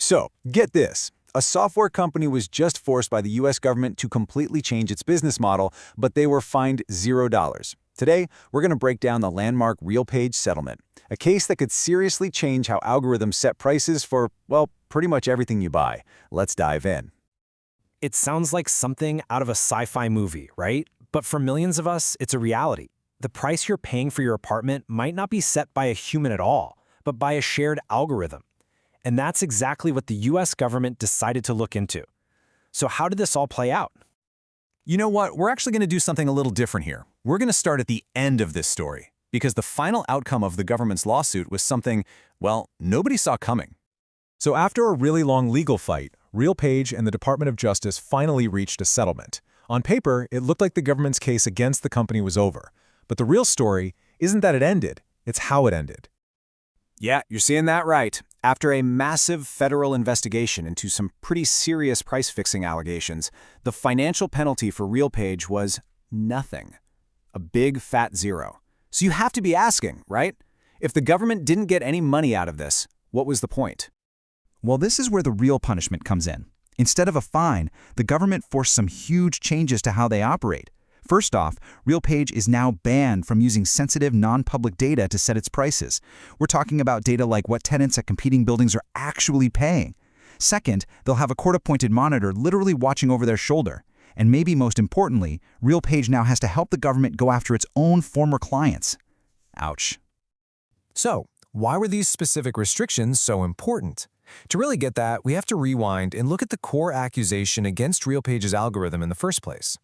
So, get this. A software company was just forced by the US government to completely change its business model, but they were fined $0. Today, we're going to break down the landmark RealPage settlement, a case that could seriously change how algorithms set prices for, well, pretty much everything you buy. Let's dive in. It sounds like something out of a sci-fi movie, right? But for millions of us, it's a reality. The price you're paying for your apartment might not be set by a human at all, but by a shared algorithm. And that's exactly what the US government decided to look into. So how did this all play out? You know what? We're actually going to do something a little different here. We're going to start at the end of this story, because the final outcome of the government's lawsuit was something, well, nobody saw coming. So after a really long legal fight, RealPage and the Department of Justice finally reached a settlement. On paper, it looked like the government's case against the company was over. But the real story isn't that it ended, it's how it ended. Yeah, you're seeing that right. After a massive federal investigation into some pretty serious price-fixing allegations, the financial penalty for RealPage was nothing. A big fat zero. So you have to be asking, right? If the government didn't get any money out of this, what was the point? Well, this is where the real punishment comes in. Instead of a fine, the government forced some huge changes to how they operate. First off, RealPage is now banned from using sensitive, non-public data to set its prices. We're talking about data like what tenants at competing buildings are actually paying. Second, they'll have a court-appointed monitor literally watching over their shoulder. And maybe most importantly, RealPage now has to help the government go after its own former clients. Ouch. So, why were these specific restrictions so important? To really get that, we have to rewind and look at the core accusation against RealPage's algorithm in the first place.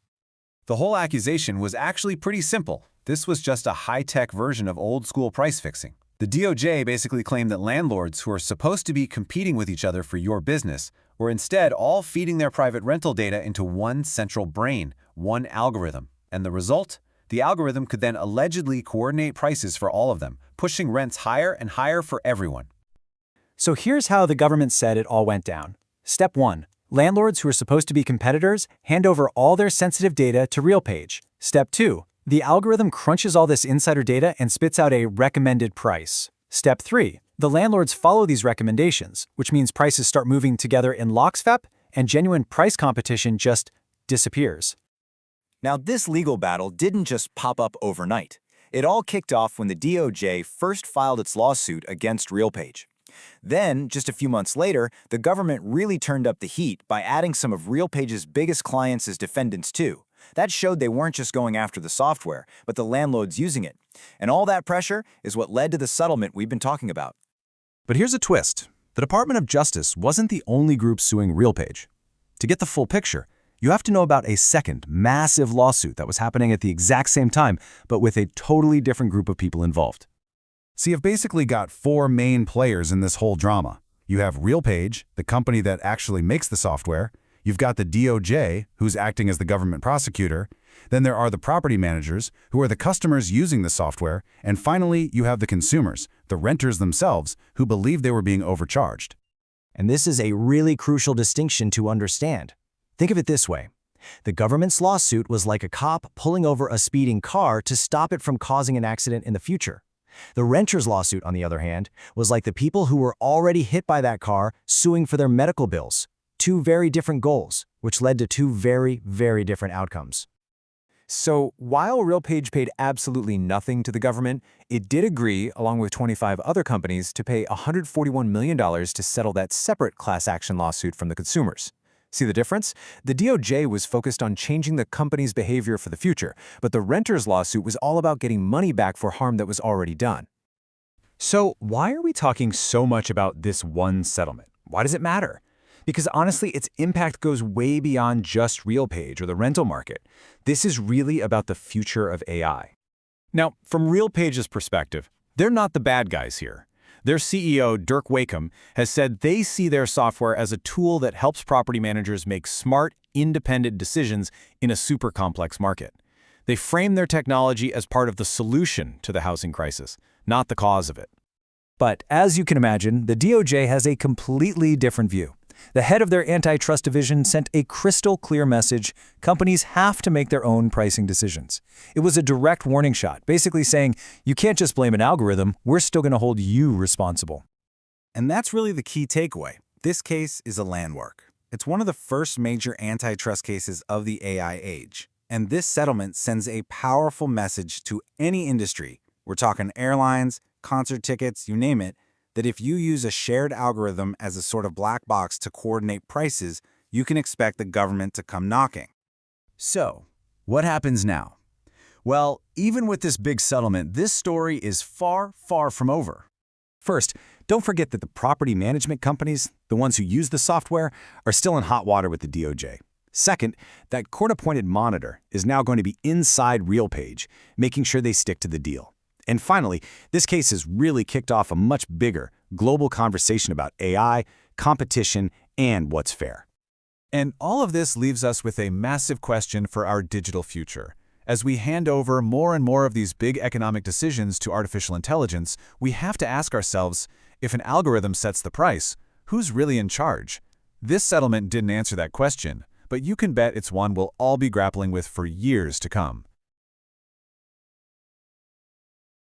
The whole accusation was actually pretty simple. This was just a high-tech version of old-school price fixing. The DOJ basically claimed that landlords who are supposed to be competing with each other for your business were instead all feeding their private rental data into one central brain, one algorithm. And the result? The algorithm could then allegedly coordinate prices for all of them, pushing rents higher and higher for everyone. So here's how the government said it all went down. Step 1. Landlords who are supposed to be competitors hand over all their sensitive data to RealPage. Step 2. The algorithm crunches all this insider data and spits out a recommended price. Step 3. The landlords follow these recommendations, which means prices start moving together in lockstep and genuine price competition just disappears. Now, this legal battle didn't just pop up overnight. It all kicked off when the DOJ first filed its lawsuit against RealPage. Then, just a few months later, the government really turned up the heat by adding some of RealPage's biggest clients as defendants too. That showed they weren't just going after the software, but the landlords using it. And all that pressure is what led to the settlement we've been talking about. But here's a twist. The Department of Justice wasn't the only group suing RealPage. To get the full picture, you have to know about a second, massive lawsuit that was happening at the exact same time, but with a totally different group of people involved. So you've basically got four main players in this whole drama. You have RealPage, the company that actually makes the software. You've got the DOJ, who's acting as the government prosecutor. Then there are the property managers, who are the customers using the software. And finally, you have the consumers, the renters themselves, who believe they were being overcharged. And this is a really crucial distinction to understand. Think of it this way. The government's lawsuit was like a cop pulling over a speeding car to stop it from causing an accident in the future. The renter's lawsuit, on the other hand, was like the people who were already hit by that car suing for their medical bills. Two very different goals, which led to two very, very different outcomes. So, while RealPage paid absolutely nothing to the government, it did agree, along with 25 other companies, to pay $141 million to settle that separate class action lawsuit from the consumers. See the difference? The DOJ was focused on changing the company's behavior for the future, but the renter's lawsuit was all about getting money back for harm that was already done. So why are we talking so much about this one settlement? Why does it matter? Because honestly, its impact goes way beyond just RealPage or the rental market. This is really about the future of AI. Now, from RealPage's perspective, they're not the bad guys here. Their CEO, Dirk Wakeham, has said they see their software as a tool that helps property managers make smart, independent decisions in a super complex market. They frame their technology as part of the solution to the housing crisis, not the cause of it. But as you can imagine, the DOJ has a completely different view. The head of their antitrust division sent a crystal clear message: companies have to make their own pricing decisions. It was a direct warning shot, basically saying, you can't just blame an algorithm, we're still going to hold you responsible. And that's really the key takeaway. This case is a landmark. It's one of the first major antitrust cases of the AI age. And this settlement sends a powerful message to any industry. We're talking airlines, concert tickets, you name it, that if you use a shared algorithm as a sort of black box to coordinate prices, you can expect the government to come knocking. So, what happens now? Well, even with this big settlement, this story is far, far from over. First, don't forget that the property management companies, the ones who use the software, are still in hot water with the DOJ. Second, that court-appointed monitor is now going to be inside RealPage, making sure they stick to the deal. And finally, this case has really kicked off a much bigger, global conversation about AI, competition, and what's fair. And all of this leaves us with a massive question for our digital future. As we hand over more and more of these big economic decisions to artificial intelligence, we have to ask ourselves, if an algorithm sets the price, who's really in charge? This settlement didn't answer that question, but you can bet it's one we'll all be grappling with for years to come.